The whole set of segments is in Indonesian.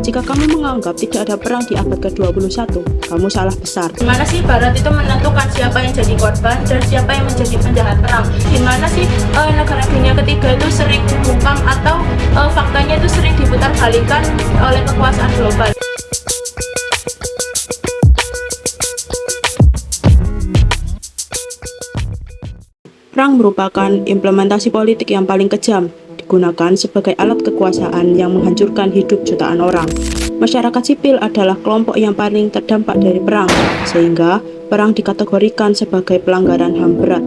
Jika kamu menganggap tidak ada perang di abad ke-21, kamu salah besar. Gimana sih Barat itu menentukan siapa yang jadi korban dan siapa yang menjadi penjahat perang? Gimana sih negara dunia ketiga itu sering dibungkam atau faktanya itu sering diputar balikan oleh kekuasaan global? Perang merupakan implementasi politik yang paling kejam, digunakan sebagai alat kekuasaan yang menghancurkan hidup jutaan orang. Masyarakat sipil adalah kelompok yang paling terdampak dari perang, sehingga perang dikategorikan sebagai pelanggaran HAM berat.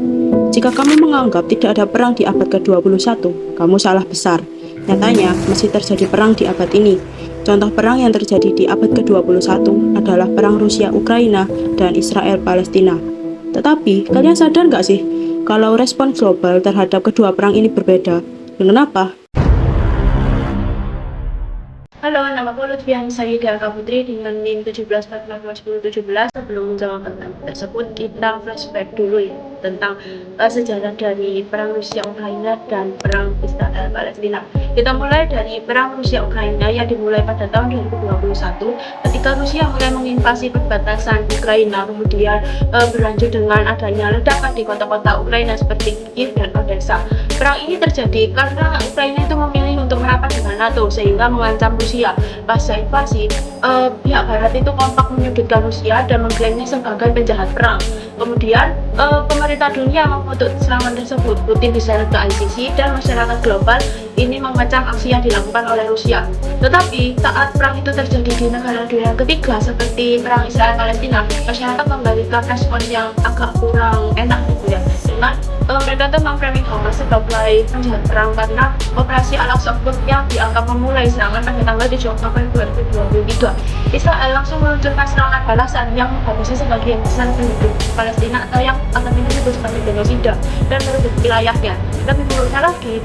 Jika kamu menganggap tidak ada perang di abad ke-21, kamu salah besar. Nyatanya, masih terjadi perang di abad ini. Contoh perang yang terjadi di abad ke-21 adalah perang Rusia-Ukraina dan Israel-Palestina. Tetapi, kalian sadar nggak sih, kalau respon global terhadap kedua perang ini berbeda? Dan kenapa? Halo, nama aku Lutfian Sayyidah Putri dengan NIM 17441017. Sebelum menjawab pertanyaan tersebut, kita flashback dulu ya tentang sejarah dari perang Rusia-Ukraina dan perang Israel-Palestina. Kita mulai dari perang Rusia-Ukraina yang dimulai pada tahun 2021 ketika Rusia mulai menginvasi perbatasan Ukraina, kemudian berlanjut dengan adanya ledakan di kota-kota Ukraina seperti Kiev dan Odessa. Perang ini terjadi karena Ukraina itu memilih untuk merapat dengan NATO sehingga mengancam Rusia. Pasca invasi, pihak Barat itu kompak menyudutkan Rusia dan mengklaimnya sebagai penjahat perang. Kemudian pemerintah dunia mengutuk serangan tersebut, rutin diseret ke ICC, dan masyarakat global ini mengecam aksi yang dilakukan oleh Rusia. Tetapi saat perang itu terjadi di negara dunia ketiga seperti perang Israel-Palestina, masyarakat memberikan respon yang agak kurang enak gitu ya. Dengan mereka itu memframing Hamas sebagai penjahat perang karena operasi Al-Aqsa yang dianggap memulai serangan pada tanggal 7 Oktober 2023. Israel langsung meluncurkan serangan balasan yang menghabisi sebagian besar penduduk Palestina atau yang akan disebut sebagai genosida dan merebut wilayahnya. Lebih buruknya lagi,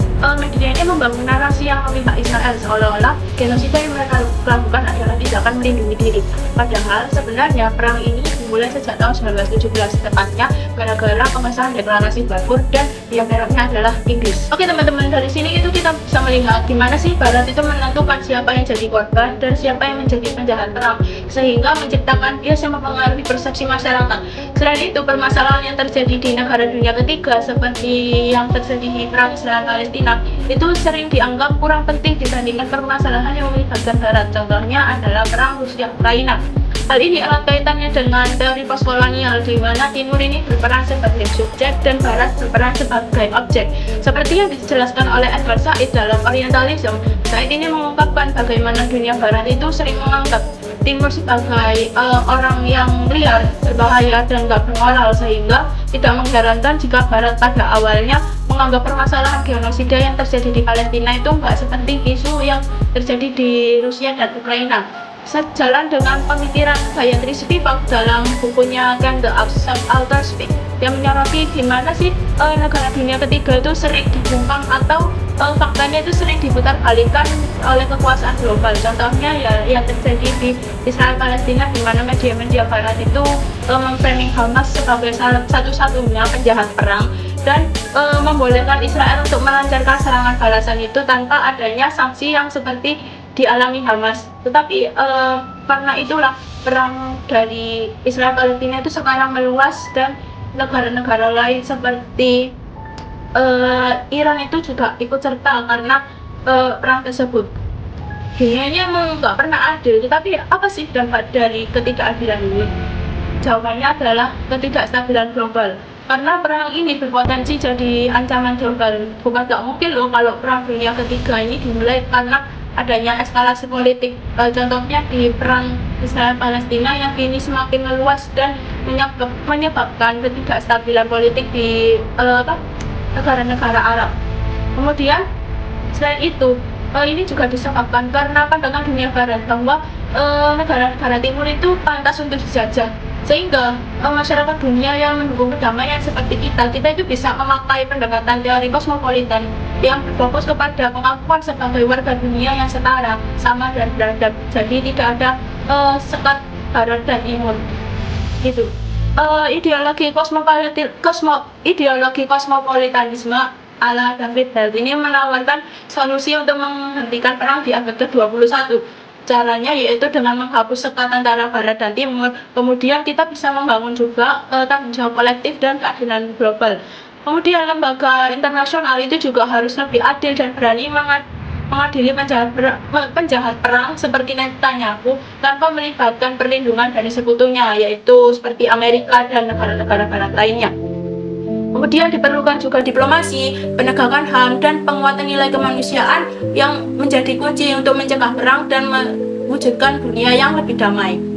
media ini membangun narasi yang memihak Israel seolah-olah genosida yang mereka lakukan adalah tindakan melindungi diri. Padahal sebenarnya perang ini dimulai sejak tahun 1917 tepatnya gara-gara pengesahan deklarasi Balfour dan yang merahnya adalah Inggris. Oke teman-teman, dari sini itu kita bisa melihat gimana sih Barat itu menentukan siapa yang jadi korban dan siapa yang menjadi penjahat perang, sehingga menciptakan bias yang mempengaruhi persepsi masyarakat. Selain itu, permasalahan yang terjadi di negara dunia ketiga seperti yang terjadi di perang Israel-Palestina itu sering dianggap kurang penting dibandingkan permasalahan yang melibatkan Barat. Contohnya adalah perang Rusia-Ukraina. Hal ini erat kaitannya dengan teori postkolonial di mana Timur ini berperan sebagai subjek dan Barat berperan sebagai objek. Seperti yang dijelaskan oleh Edward Said dalam Orientalism, Said ini mengungkapkan bagaimana dunia Barat itu sering menganggap Timur sebagai orang yang liar, berbahaya dan nggak bermoral, sehingga tidak mengherankan jika Barat pada awalnya menganggap permasalahan genosida yang terjadi di Palestina itu nggak sepenting isu yang terjadi di Rusia dan Ukraina. Sejalan dengan pemikiran Gayatri Spivak dalam bukunya Can the Outer Speak yang menyoroti gimana sih negara dunia ketiga itu sering dibungkam atau faktanya itu sering diputar balikan oleh kekuasaan global. Contohnya ya yang terjadi di Israel-Palestina di mana media-media Barat itu memframing Hamas sebagai satu-satunya penjahat perang dan membolehkan Israel untuk melancarkan serangan balasan itu tanpa adanya sanksi yang seperti dialami Hamas. Tetapi karena itulah perang dari Israel Palestina itu sekarang meluas dan negara-negara lain seperti Iran itu juga ikut serta karena perang tersebut. Dunianya memang nggak pernah adil, tetapi apa sih dampak dari ketidakadilan ini? Jawabannya adalah ketidakstabilan global. Karena perang ini berpotensi jadi ancaman global. Bukan nggak mungkin loh kalau perang dunia ketiga ini dimulai karena adanya eskalasi politik. Contohnya di perang Israel-Palestina yang kini semakin meluas dan menyebabkan ketidakstabilan politik di negara-negara Arab. Kemudian selain itu, ini juga disebabkan karena pandangan dunia Barat bahwa negara-negara Timur itu pantas untuk dijajah, sehingga masyarakat dunia yang mendukung perdamaian seperti kita itu bisa memakai pendekatan teori kosmopolitan yang berfokus kepada pengakuan sebagai warga dunia yang setara, sama dan beradab. Jadi tidak ada sekat Barat dan Timur gitu. Ideologi kosmopolitanisme ala David Held ini menawarkan solusi untuk menghentikan perang di abad ke-21. Caranya yaitu dengan menghapus sekat antara Barat dan Timur. Kemudian kita bisa membangun juga tanggung jawab kolektif dan keadilan global. Kemudian lembaga internasional itu juga harus lebih adil dan berani mengadili penjahat perang seperti Netanyahu tanpa melibatkan perlindungan dari sekutunya, yaitu seperti Amerika dan negara-negara Barat lainnya. Kemudian diperlukan juga diplomasi, penegakan HAM, dan penguatan nilai kemanusiaan yang menjadi kunci untuk mencegah perang dan mewujudkan dunia yang lebih damai.